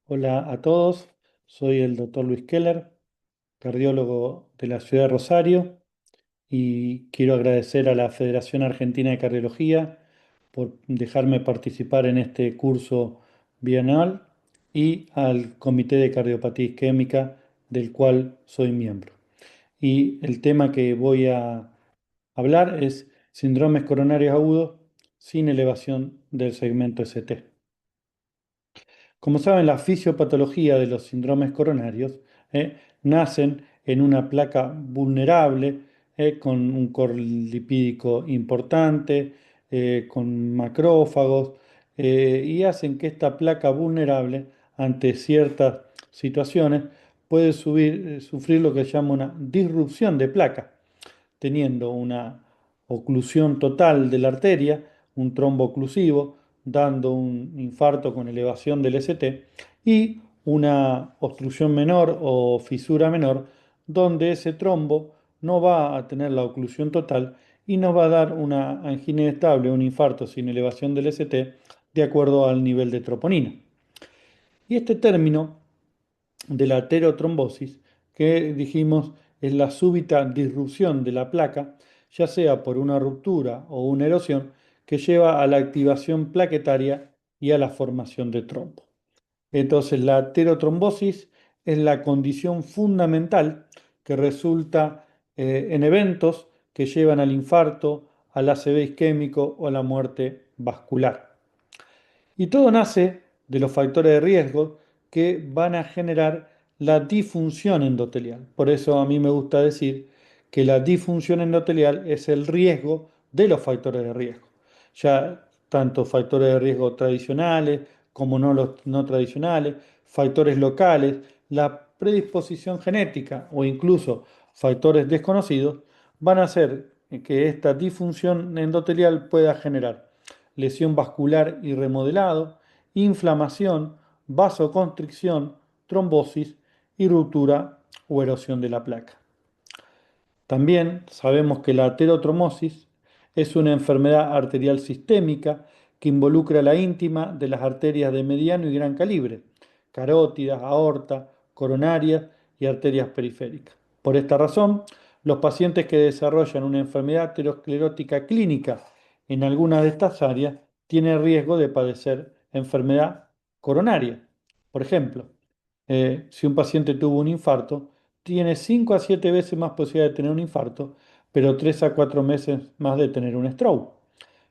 Hola a todos, soy el doctor Luis Keller, cardiólogo de la ciudad de Rosario, y quiero agradecer a la Federación Argentina de Cardiología por dejarme participar en este curso bianual y al Comité de Cardiopatía Isquémica del cual soy miembro. Y el tema que voy a hablar es síndromes coronarios agudos sin elevación del segmento ST. Como saben, la fisiopatología de los síndromes coronarios nacen en una placa vulnerable, con un core lipídico importante, con macrófagos, y hacen que esta placa vulnerable ante ciertas situaciones puede sufrir lo que se llama una disrupción de placa, teniendo una oclusión total de la arteria, un trombo oclusivo, dando un infarto con elevación del ST y una obstrucción menor o fisura menor, donde ese trombo no va a tener la oclusión total y nos va a dar una angina inestable, un infarto sin elevación del ST, de acuerdo al nivel de troponina. Y este término de la aterotrombosis, que dijimos es la súbita disrupción de la placa, ya sea por una ruptura o una erosión, que lleva a la activación plaquetaria y a la formación de trombo. Entonces, la aterotrombosis es la condición fundamental que resulta en eventos que llevan al infarto, al ACV isquémico o a la muerte vascular. Y todo nace de los factores de riesgo que van a generar la disfunción endotelial. Por eso a mí me gusta decir que la disfunción endotelial es el riesgo de los factores de riesgo. Ya tanto factores de riesgo tradicionales como no los no tradicionales, factores locales, la predisposición genética o incluso factores desconocidos van a hacer que esta disfunción endotelial pueda generar lesión vascular y remodelado, inflamación, vasoconstricción, trombosis y ruptura o erosión de la placa. También sabemos que la aterotromosis es una enfermedad arterial sistémica que involucra la íntima de las arterias de mediano y gran calibre, carótidas, aorta, coronarias y arterias periféricas. Por esta razón, los pacientes que desarrollan una enfermedad aterosclerótica clínica en alguna de estas áreas tienen riesgo de padecer enfermedad coronaria. Por ejemplo, si un paciente tuvo un infarto, tiene 5 a 7 veces más posibilidad de tener un infarto, pero 3 a 4 meses más de tener un stroke.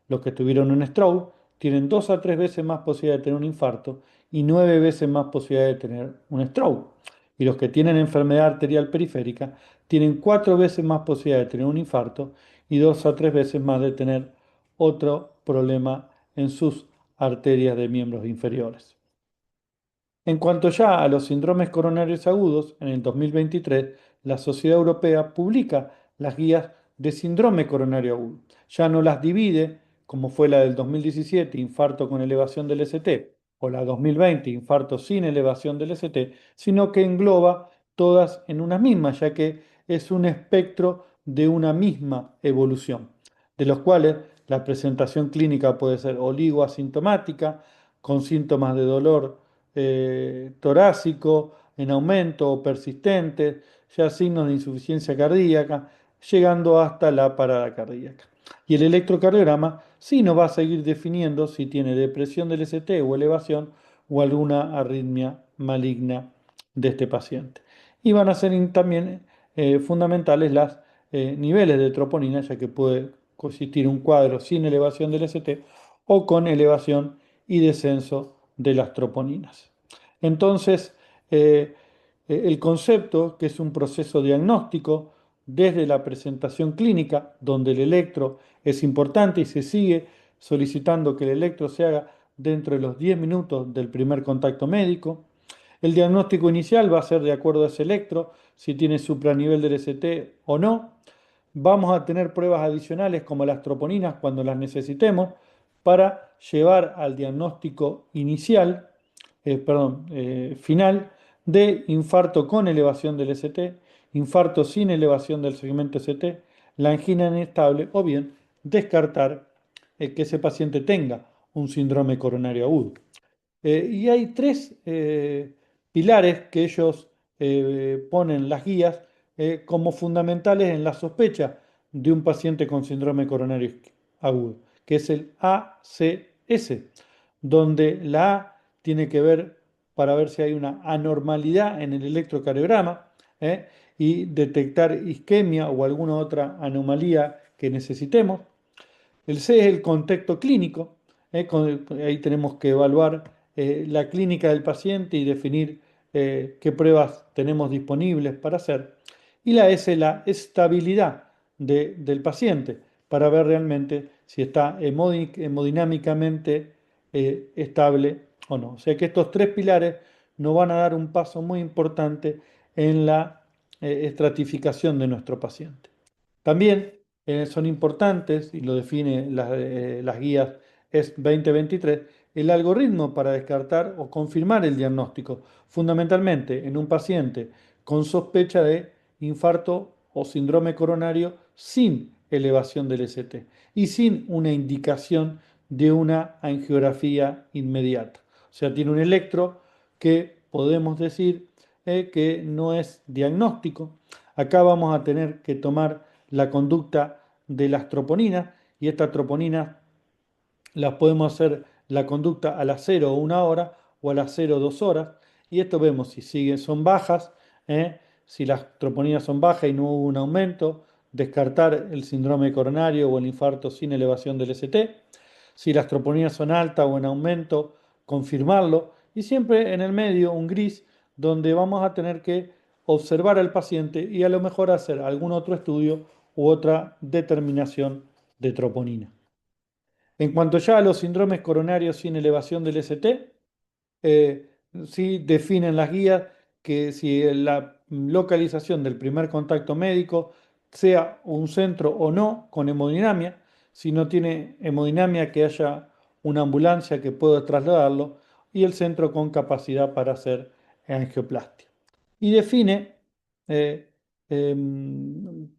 Los que tuvieron un stroke tienen 2 a 3 veces más posibilidad de tener un infarto y 9 veces más posibilidad de tener un stroke. Y los que tienen enfermedad arterial periférica tienen 4 veces más posibilidad de tener un infarto y 2 a 3 veces más de tener otro problema en sus arterias de miembros inferiores. En cuanto ya a los síndromes coronarios agudos, en el 2023 la Sociedad Europea publica las guías de síndrome coronario agudo. Ya no las divide, como fue la del 2017, infarto con elevación del ST, o la 2020, infarto sin elevación del ST, sino que engloba todas en una misma, ya que es un espectro de una misma evolución, de los cuales la presentación clínica puede ser oligoasintomática, con síntomas de dolor torácico en aumento o persistente, ya signos de insuficiencia cardíaca, llegando hasta la parada cardíaca. Y el electrocardiograma sí nos va a seguir definiendo si tiene depresión del ST o elevación o alguna arritmia maligna de este paciente. Y van a ser también fundamentales los niveles de troponina, ya que puede consistir un cuadro sin elevación del ST o con elevación y descenso de las troponinas. Entonces, el concepto, que es un proceso diagnóstico desde la presentación clínica, donde el electro es importante y se sigue solicitando que el electro se haga dentro de los 10 minutos del primer contacto médico. El diagnóstico inicial va a ser de acuerdo a ese electro, si tiene supranivel del ST o no. Vamos a tener pruebas adicionales como las troponinas cuando las necesitemos para llevar al diagnóstico inicial, final, de infarto con elevación del ST, infarto sin elevación del segmento ST, la angina inestable o bien descartar que ese paciente tenga un síndrome coronario agudo. Y hay tres pilares que ellos ponen las guías como fundamentales en la sospecha de un paciente con síndrome coronario agudo, que es el ACS, donde la A tiene que ver para ver si hay una anormalidad en el electrocardiograma, y detectar isquemia o alguna otra anomalía que necesitemos. El C es el contexto clínico. Ahí tenemos que evaluar la clínica del paciente y definir qué pruebas tenemos disponibles para hacer. Y la S es la estabilidad del paciente para ver realmente si está hemodinámicamente estable o no. O sea que estos tres pilares nos van a dar un paso muy importante en la estratificación de nuestro paciente. También son importantes, y lo define las guías ES 2023, el algoritmo para descartar o confirmar el diagnóstico, fundamentalmente en un paciente con sospecha de infarto o síndrome coronario sin elevación del ST y sin una indicación de una angiografía inmediata. O sea, tiene un electro que podemos decir que no es diagnóstico. Acá vamos a tener que tomar la conducta de las troponinas, y estas troponinas las podemos hacer la conducta a las 0 o 1 hora o a las 0 o 2 horas, y esto vemos si siguen, son bajas, si las troponinas son bajas y no hubo un aumento, descartar el síndrome coronario o el infarto sin elevación del ST. Si las troponinas son altas o en aumento, confirmarlo, y siempre en el medio un gris donde vamos a tener que observar al paciente y a lo mejor hacer algún otro estudio u otra determinación de troponina. En cuanto ya a los síndromes coronarios sin elevación del ST, sí definen las guías que si la localización del primer contacto médico sea un centro o no con hemodinamia, si no tiene hemodinamia que haya una ambulancia que pueda trasladarlo, y el centro con capacidad para hacer angioplastia. Y define eh,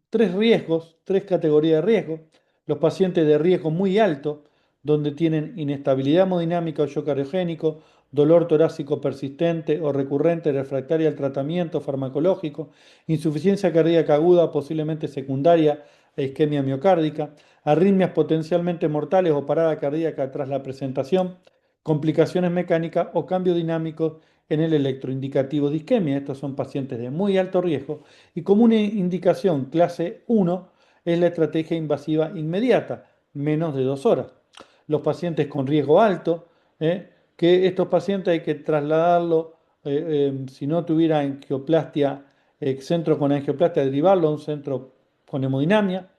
tres riesgos, tres categorías de riesgo. Los pacientes de riesgo muy alto, donde tienen inestabilidad hemodinámica o shock cardiogénico, dolor torácico persistente o recurrente refractaria al tratamiento farmacológico, insuficiencia cardíaca aguda, posiblemente secundaria a isquemia miocárdica, arritmias potencialmente mortales o parada cardíaca tras la presentación, complicaciones mecánicas o cambios dinámicos en el electroindicativo de isquemia. Estos son pacientes de muy alto riesgo, y como una indicación clase 1 es la estrategia invasiva inmediata, menos de 2 horas. Los pacientes con riesgo alto, que estos pacientes hay que trasladarlo, si no tuviera angioplastia, centro con angioplastia, derivarlo a un centro con hemodinamia.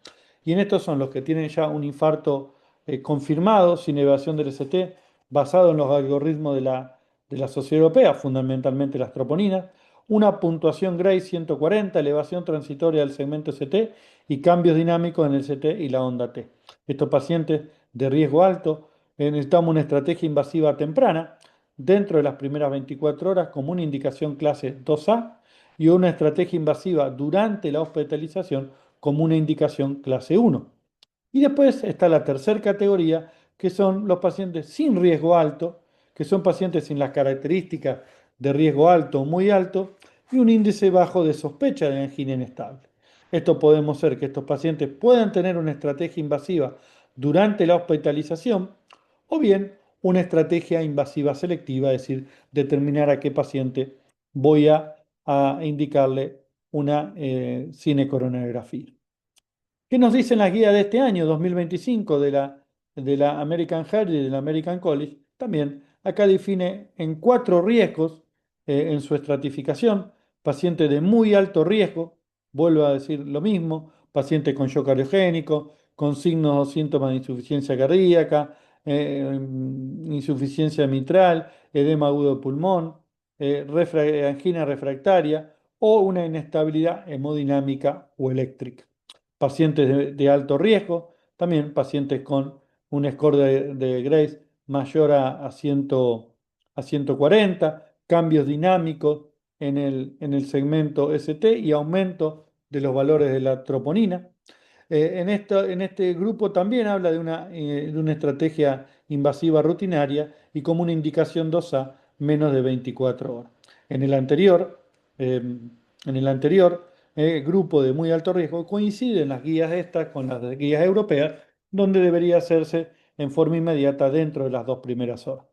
Y en estos son los que tienen ya un infarto confirmado, sin elevación del ST, basado en los algoritmos de la Sociedad Europea, fundamentalmente las troponinas, una puntuación Gray 140, elevación transitoria del segmento ST y cambios dinámicos en el CT y la onda T. Estos pacientes de riesgo alto necesitamos una estrategia invasiva temprana dentro de las primeras 24 horas como una indicación clase 2A, y una estrategia invasiva durante la hospitalización como una indicación clase 1. Y después está la tercera categoría, que son los pacientes sin riesgo alto, que son pacientes sin las características de riesgo alto o muy alto y un índice bajo de sospecha de angina inestable. Esto podemos ser que estos pacientes puedan tener una estrategia invasiva durante la hospitalización, o bien una estrategia invasiva selectiva, es decir, determinar a qué paciente voy a indicarle una cinecoronariografía. ¿Qué nos dicen las guías de este año, 2025, de la American Heart y de la American College? También acá define en 4 riesgos en su estratificación: paciente de muy alto riesgo, vuelvo a decir lo mismo, paciente con shock cardiogénico, con signos o síntomas de insuficiencia cardíaca, insuficiencia mitral, edema agudo de pulmón, angina refractaria o una inestabilidad hemodinámica o eléctrica. Pacientes de alto riesgo, también pacientes con un score de Grace mayor a 140, cambios dinámicos en el segmento ST y aumento de los valores de la troponina. En este grupo también habla de una estrategia invasiva rutinaria y como una indicación 2A, menos de 24 horas. En el anterior, eh, en el anterior grupo de muy alto riesgo coinciden las guías estas con las guías europeas, donde debería hacerse en forma inmediata dentro de las 2 primeras horas.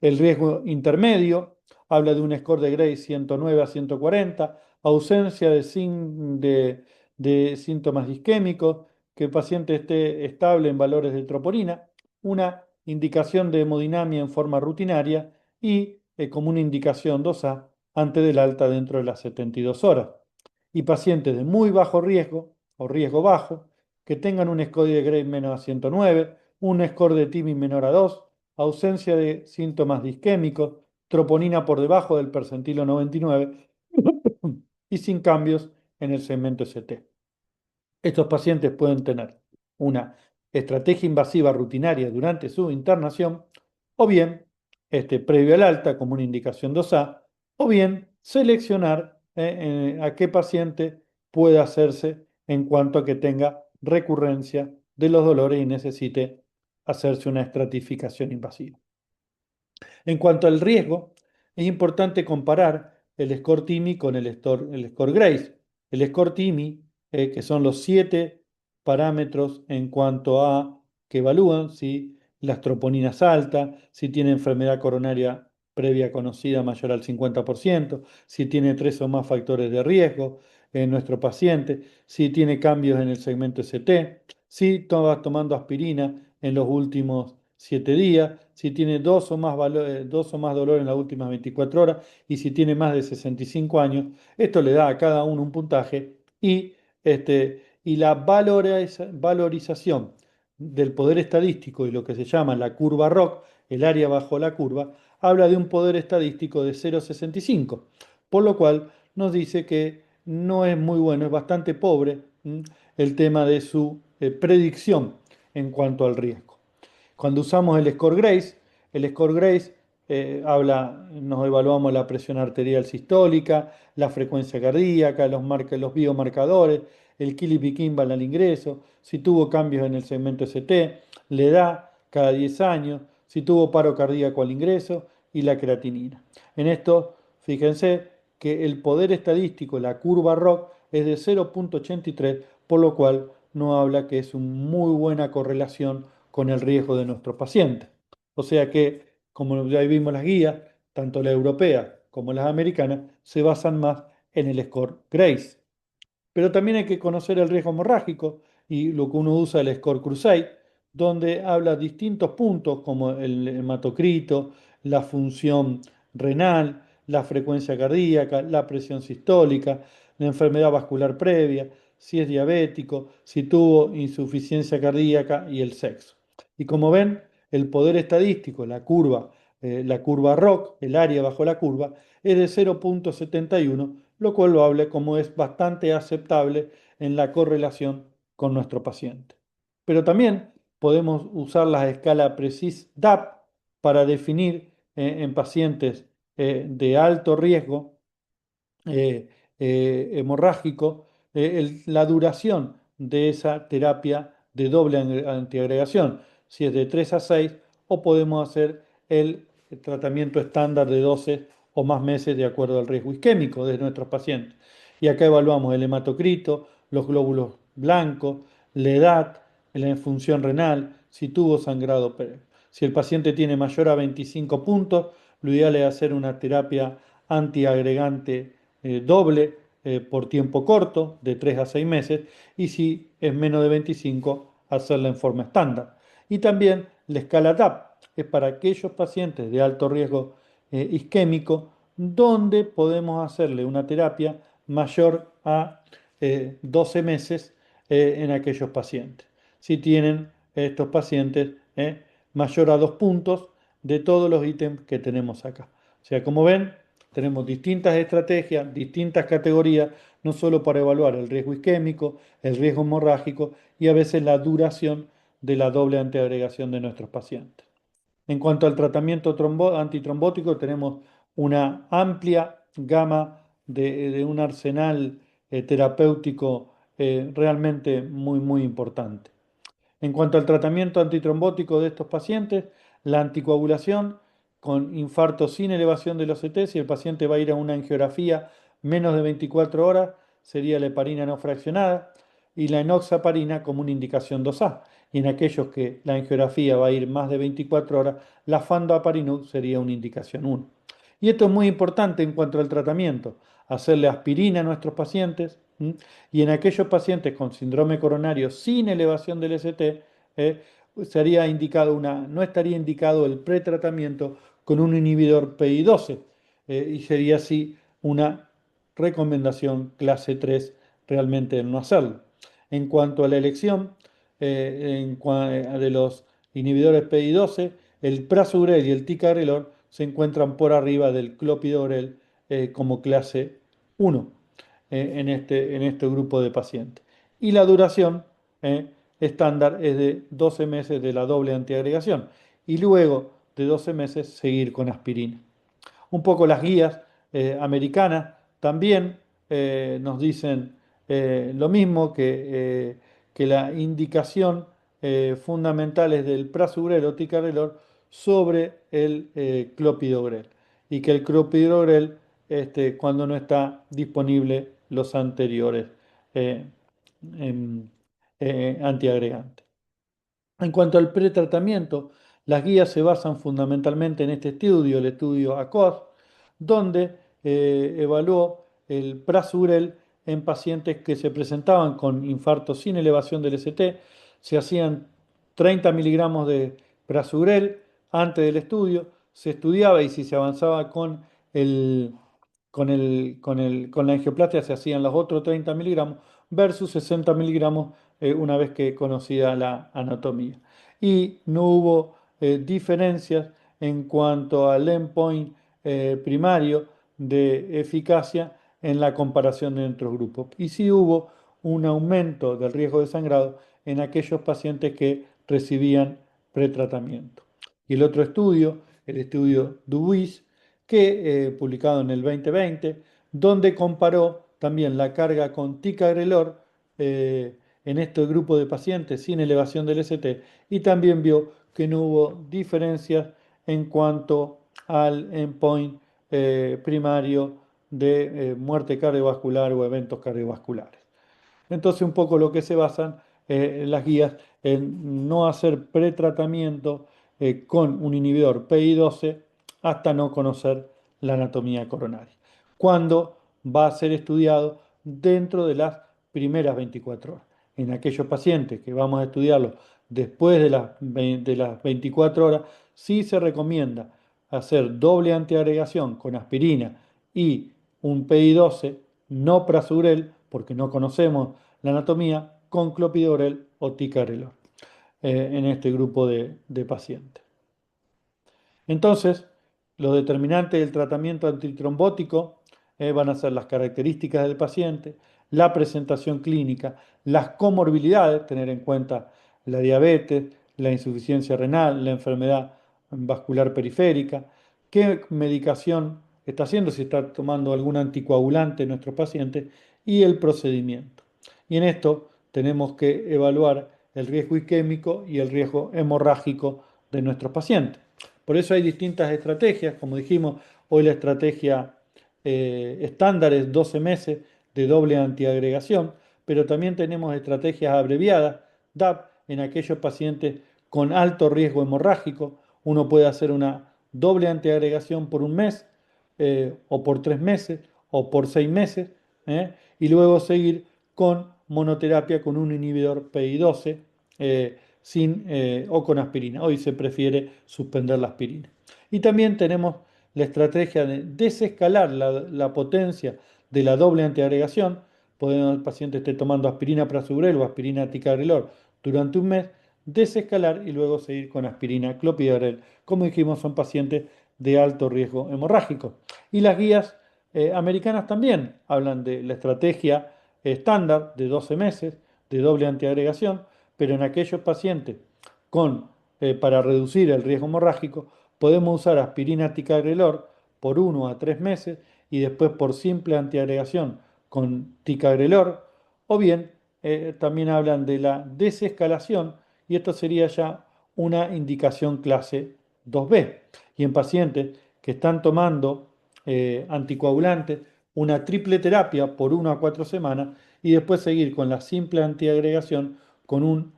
El riesgo intermedio habla de un score de Gray 109 a 140, ausencia de síntomas isquémicos, que el paciente esté estable en valores de troponina, una indicación de hemodinamia en forma rutinaria y como una indicación 2A antes del alta dentro de las 72 horas. Y pacientes de muy bajo riesgo o riesgo bajo, que tengan un score de Gray menos a 109, un score de TIMI menor a 2, ausencia de síntomas disquémicos, troponina por debajo del percentilo 99 y sin cambios en el segmento ST. Estos pacientes pueden tener una estrategia invasiva rutinaria durante su internación o bien previo al alta como una indicación 2A o bien seleccionar a qué paciente puede hacerse en cuanto a que tenga recurrencia de los dolores y necesite hacerse una estratificación invasiva. En cuanto al riesgo, es importante comparar el score TIMI con el score Grace. El score TIMI, que son los 7 parámetros en cuanto a que evalúan si las troponinas altas, si tiene enfermedad coronaria previa conocida mayor al 50%, si tiene 3 o más factores de riesgo en nuestro paciente, si tiene cambios en el segmento ST, si está tomando aspirina en los últimos 7 días, si tiene 2 o más dolor en las últimas 24 horas y si tiene más de 65 años. Esto le da a cada uno un puntaje y la valorización del poder estadístico y lo que se llama la curva ROC, el área bajo la curva, habla de un poder estadístico de 0,65, por lo cual nos dice que no es muy bueno, es bastante pobre el tema de su predicción en cuanto al riesgo. Cuando usamos el score Grace nos evaluamos la presión arterial sistólica, la frecuencia cardíaca, los biomarcadores, el Kili Kimball al ingreso, si tuvo cambios en el segmento ST, la edad cada 10 años, si tuvo paro cardíaco al ingreso y la creatinina. En esto, fíjense que el poder estadístico, la curva ROC, es de 0,83, por lo cual no habla que es una muy buena correlación con el riesgo de nuestros pacientes. O sea que, como ya vimos las guías, tanto la europea como las americanas se basan más en el score Grace. Pero también hay que conocer el riesgo hemorrágico y lo que uno usa el score Crusade, donde habla distintos puntos como el hematocrito, la función renal, la frecuencia cardíaca, la presión sistólica, la enfermedad vascular previa, si es diabético, si tuvo insuficiencia cardíaca y el sexo. Y como ven, el poder estadístico, la curva ROC, el área bajo la curva, es de 0,71, lo cual lo habla como es bastante aceptable en la correlación con nuestro paciente. Pero también podemos usar la escala PRECISE DAP para definir en pacientes de alto riesgo eh, hemorrágico la duración de esa terapia de doble antiagregación, si es de 3 a 6 o podemos hacer el tratamiento estándar de 12 o más meses de acuerdo al riesgo isquémico de nuestros pacientes. Y acá evaluamos el hematocrito, los glóbulos blancos, la edad, la función renal, si tuvo sangrado previo. Si el paciente tiene mayor a 25 puntos, lo ideal es hacer una terapia antiagregante doble por tiempo corto, de 3 a 6 meses, y si es menos de 25, hacerla en forma estándar. Y también la escala DAP es para aquellos pacientes de alto riesgo isquémico, donde podemos hacerle una terapia mayor a 12 meses en aquellos pacientes. Si tienen estos pacientes mayor a 2 puntos de todos los ítems que tenemos acá. O sea, como ven, tenemos distintas estrategias, distintas categorías, no solo para evaluar el riesgo isquémico, el riesgo hemorrágico y a veces la duración de la doble antiagregación de nuestros pacientes. En cuanto al tratamiento antitrombótico, tenemos una amplia gama de un arsenal terapéutico realmente muy, muy importante. En cuanto al tratamiento antitrombótico de estos pacientes, la anticoagulación con infarto sin elevación de los CT, si el paciente va a ir a una angiografía menos de 24 horas, sería la heparina no fraccionada y la enoxaparina como una indicación 2A. Y en aquellos que la angiografía va a ir más de 24 horas, la fandoaparinux sería una indicación 1. Y esto es muy importante en cuanto al tratamiento, hacerle aspirina a nuestros pacientes, y en aquellos pacientes con síndrome coronario sin elevación del ST, sería indicado no estaría indicado el pretratamiento con un inhibidor PI12, y sería así una recomendación clase 3 realmente el no hacerlo. En cuanto a la elección de los inhibidores PI12, el prasugrel y el ticagrelor se encuentran por arriba del clopidogrel como clase 1 en este grupo de pacientes. Y la duración estándar es de 12 meses de la doble antiagregación y luego de 12 meses seguir con aspirina. Un poco las guías americanas también nos dicen lo mismo que la indicación fundamental es del prasugrel o ticagrelor sobre el clopidogrel y que el clopidogrel cuando no está disponible los anteriores eh, em, antiagregantes. En cuanto al pretratamiento, las guías se basan fundamentalmente en este estudio, el estudio ACOS, donde evaluó el prasugrel en pacientes que se presentaban con infarto sin elevación del ST. Se hacían 30 miligramos de prasugrel antes del estudio, se estudiaba y si se avanzaba el, con la angioplastia se hacían los otros 30 miligramos versus 60 miligramos una vez que conocida la anatomía. Y no hubo diferencias en cuanto al endpoint primario de eficacia en la comparación de otros grupos. Y sí hubo un aumento del riesgo de sangrado en aquellos pacientes que recibían pretratamiento. Y el otro estudio, el estudio Dubuis, que publicado en el 2020, donde comparó también la carga con ticagrelor en este grupo de pacientes sin elevación del ST y también vio que no hubo diferencias en cuanto al endpoint primario de muerte cardiovascular o eventos cardiovasculares. Entonces, un poco lo que se basan las guías en no hacer pretratamiento con un inhibidor PI12 hasta no conocer la anatomía coronaria. Cuando va a ser estudiado dentro de las primeras 24 horas. En aquellos pacientes que vamos a estudiarlo después de las 24 horas, sí se recomienda hacer doble antiagregación con aspirina y un PI12, no prasugrel, porque no conocemos la anatomía, con clopidogrel o ticagrelor en este grupo de pacientes. Entonces, los determinantes del tratamiento antitrombótico van a ser las características del paciente, la presentación clínica, las comorbilidades, tener en cuenta la diabetes, la insuficiencia renal, la enfermedad vascular periférica, qué medicación está haciendo, si está tomando algún anticoagulante nuestro paciente y el procedimiento. Y en esto tenemos que evaluar el riesgo isquémico y el riesgo hemorrágico de nuestros pacientes. Por eso hay distintas estrategias, como dijimos, hoy la estrategia estándar es 12 meses de doble antiagregación, pero también tenemos estrategias abreviadas, DAP, en aquellos pacientes con alto riesgo hemorrágico. Uno puede hacer una doble antiagregación por un mes, o por 3 meses, o por 6 meses, y luego seguir con monoterapia con un inhibidor PI12 o con aspirina. Hoy se prefiere suspender la aspirina. Y también tenemos la estrategia de desescalar la potencia de la doble antiagregación. Podemos el paciente esté tomando aspirina prasugrel o aspirina ticagrelor durante un mes, desescalar y luego seguir con aspirina clopidogrel. Como dijimos, son pacientes de alto riesgo hemorrágico. Y las guías americanas también hablan de la estrategia estándar de 12 meses de doble antiagregación, pero en aquellos pacientes para reducir el riesgo hemorrágico, podemos usar aspirina ticagrelor por 1 a 3 meses y después por simple antiagregación con ticagrelor, o bien también hablan de la desescalación y esto sería ya una indicación clase 2B. Y en pacientes que están tomando anticoagulantes, una triple terapia por 1 a 4 semanas y después seguir con la simple antiagregación con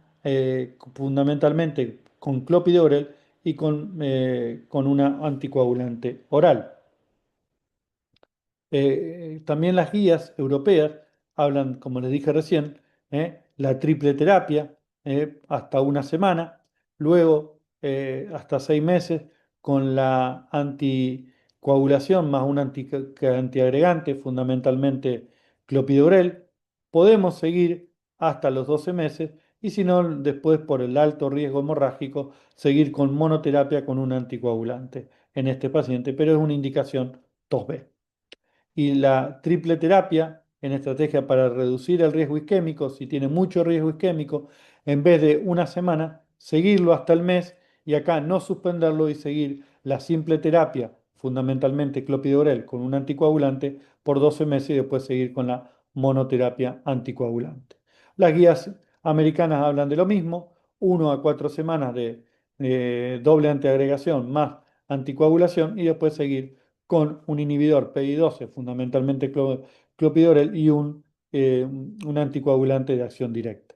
fundamentalmente con clopidogrel y con una anticoagulante oral. También las guías europeas hablan, como les dije recién, la triple terapia hasta 1 semana, luego hasta 6 meses con la anticoagulación más un antiagregante, fundamentalmente clopidogrel. Podemos seguir hasta los 12 meses y si no, después por el alto riesgo hemorrágico, seguir con monoterapia con un anticoagulante en este paciente, pero es una indicación 2B y la triple terapia en estrategia para reducir el riesgo isquémico, si tiene mucho riesgo isquémico, en vez de 1 semana, seguirlo hasta el mes y acá no suspenderlo y seguir la simple terapia, fundamentalmente clopidogrel con un anticoagulante, por 12 meses y después seguir con la monoterapia anticoagulante. Las guías americanas hablan de lo mismo, 1 a 4 semanas de doble antiagregación más anticoagulación y después seguir con un inhibidor PI12, fundamentalmente clopidogrel, y un anticoagulante de acción directa.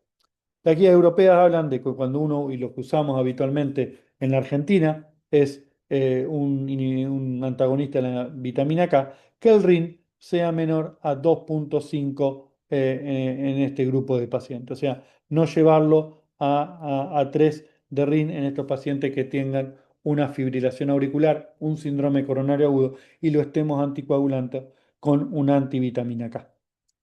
Las guías europeas hablan de que cuando uno, y lo que usamos habitualmente en la Argentina, es un antagonista de la vitamina K, que el RIN sea menor a 2,5 en este grupo de pacientes. O sea, no llevarlo a 3 de RIN en estos pacientes que tengan una fibrilación auricular, un síndrome coronario agudo y lo estemos anticoagulando con una antivitamina K.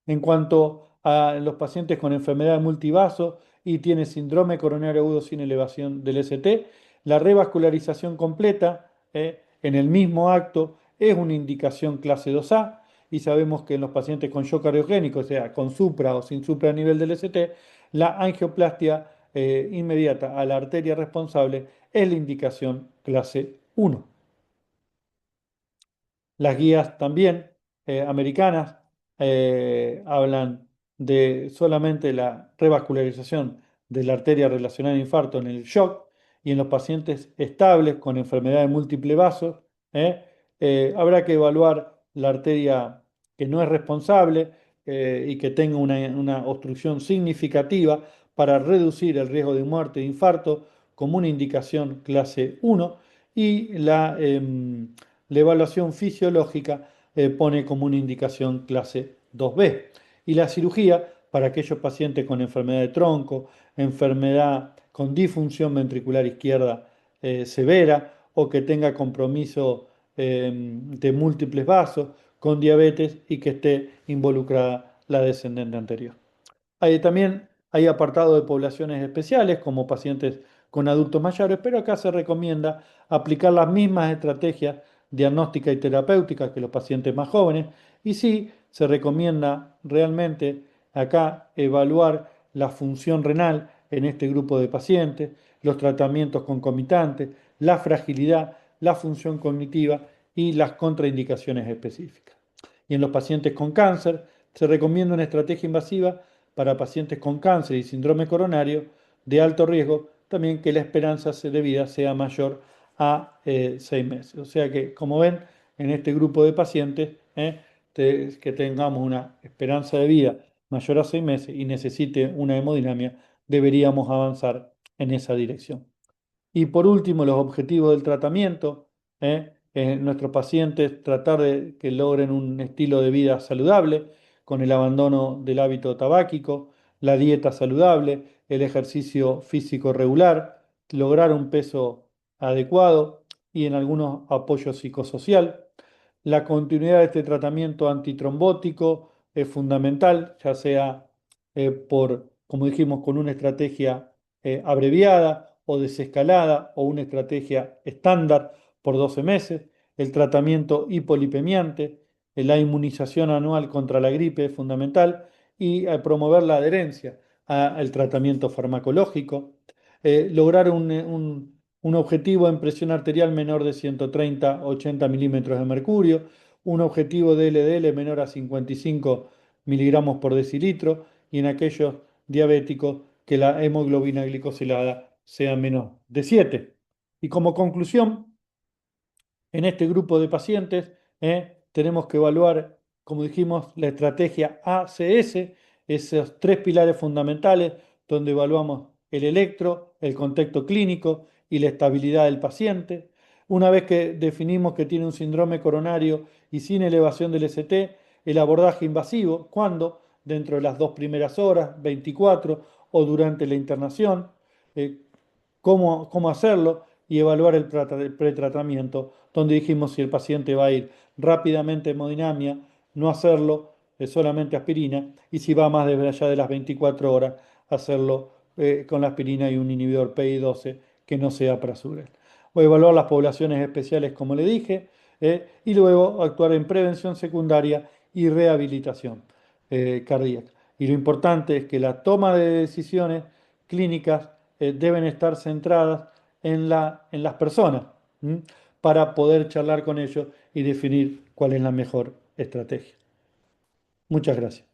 En cuanto a los pacientes con enfermedad multivaso y tiene síndrome coronario agudo sin elevación del ST, la revascularización completa en el mismo acto es una indicación clase 2A y sabemos que en los pacientes con shock cardiogénico, o sea, con supra o sin supra a nivel del ST, la angioplastia inmediata a la arteria responsable es la indicación clase 1. Las guías también americanas hablan de solamente la revascularización de la arteria relacionada a infarto en el shock y en los pacientes estables con enfermedad de múltiple vasos. Habrá que evaluar la arteria que no es responsable y que tenga una obstrucción significativa para reducir el riesgo de muerte de infarto como una indicación clase 1 y la evaluación fisiológica pone como una indicación clase 2B. Y la cirugía para aquellos pacientes con enfermedad de tronco, enfermedad con disfunción ventricular izquierda severa o que tenga compromiso de múltiples vasos, con diabetes y que esté involucrada la descendente anterior. También hay apartado de poblaciones especiales, como pacientes con adultos mayores, pero acá se recomienda aplicar las mismas estrategias diagnósticas y terapéuticas que los pacientes más jóvenes. Y sí, se recomienda realmente acá evaluar la función renal en este grupo de pacientes, los tratamientos concomitantes, la fragilidad, la función cognitiva y las contraindicaciones específicas. Y en los pacientes con cáncer se recomienda una estrategia invasiva para pacientes con cáncer y síndrome coronario de alto riesgo, también que la esperanza de vida sea mayor a 6 meses. O sea que, como ven, en este grupo de pacientes, que tengamos una esperanza de vida mayor a 6 meses y necesite una hemodinamia, deberíamos avanzar en esa dirección. Y por último, los objetivos del tratamiento. Nuestros pacientes tratar de que logren un estilo de vida saludable con el abandono del hábito tabáquico, la dieta saludable, el ejercicio físico regular, lograr un peso adecuado y en algunos apoyo psicosocial. La continuidad de este tratamiento antitrombótico es fundamental, ya sea como dijimos, con una estrategia abreviada o desescalada o una estrategia estándar por 12 meses, el tratamiento hipolipemiante, la inmunización anual contra la gripe es fundamental y promover la adherencia al tratamiento farmacológico, lograr un objetivo en presión arterial menor de 130-80 milímetros de mercurio, un objetivo de LDL menor a 55 miligramos por decilitro y en aquellos diabético que la hemoglobina glicosilada sea menos de 7. Y como conclusión, en este grupo de pacientes, tenemos que evaluar, como dijimos, la estrategia ACS, esos tres pilares fundamentales, donde evaluamos el electro, el contexto clínico y la estabilidad del paciente. Una vez que definimos que tiene un síndrome coronario y sin elevación del ST, el abordaje invasivo, cuando dentro de las 2 primeras horas, 24 o durante la internación, eh, cómo hacerlo y evaluar el pretratamiento, donde dijimos si el paciente va a ir rápidamente a hemodinamia, no hacerlo, solamente aspirina, y si va más de allá de las 24 horas, hacerlo con la aspirina y un inhibidor PI12 que no sea prasural. Voy a evaluar las poblaciones especiales, como le dije, y luego actuar en prevención secundaria y rehabilitación cardíaca. Y lo importante es que la toma de decisiones clínicas deben estar centradas en las personas, ¿m? Para poder charlar con ellos y definir cuál es la mejor estrategia. Muchas gracias.